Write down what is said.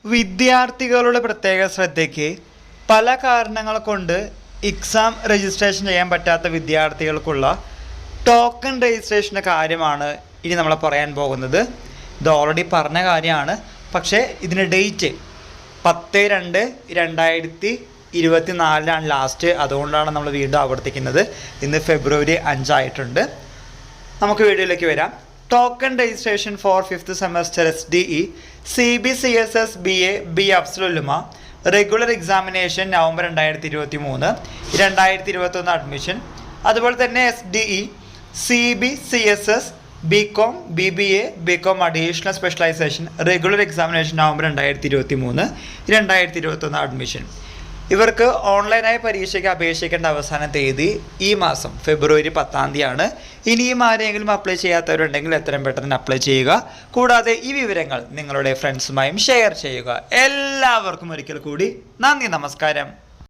വിദ്യാർത്ഥികളുടെ പ്രത്യേക ശ്രദ്ധയ്ക്ക് പല കാരണങ്ങൾ കൊണ്ട് എക്സാം രജിസ്ട്രേഷൻ ചെയ്യാൻ പറ്റാത്ത വിദ്യാർത്ഥികൾക്കുള്ള ടോക്കൺ രജിസ്ട്രേഷൻ്റെ കാര്യമാണ് ഇനി നമ്മൾ പറയാൻ പോകുന്നത്. ഇത് ഓൾറെഡി പറഞ്ഞ കാര്യമാണ്, പക്ഷേ ഇതിന് ഡേറ്റ് 10/2/2024 ലാസ്റ്റ്. അതുകൊണ്ടാണ് നമ്മൾ വീണ്ടും ആവർത്തിക്കുന്നത്. ഇന്ന് ഫെബ്രുവരി 5 ആയിട്ടുണ്ട്. നമുക്ക് വീഡിയോയിലേക്ക് വരാം. Token registration for 5th semester SDE CBCSS BA B Afzal Ulama regular examination November 2023 2021 admission. അതുപോലെ തന്നെ SDE CBCSS BCom BBA BCom additional specialisation regular examination November 2023 2021 admission. ഇവർക്ക് ഓൺലൈനായി പരീക്ഷയ്ക്ക് അപേക്ഷിക്കേണ്ട അവസാന തീയതി ഈ മാസം ഫെബ്രുവരി 10 ഇനിയും ആരെങ്കിലും അപ്ലൈ ചെയ്യാത്തവരുണ്ടെങ്കിൽ എത്രയും പെട്ടെന്ന് അപ്ലൈ ചെയ്യുക. കൂടാതെ ഈ വിവരങ്ങൾ നിങ്ങളുടെ ഫ്രണ്ട്സുമായും ഷെയർ ചെയ്യുക. എല്ലാവർക്കും ഒരിക്കൽ കൂടി നന്ദി, നമസ്കാരം.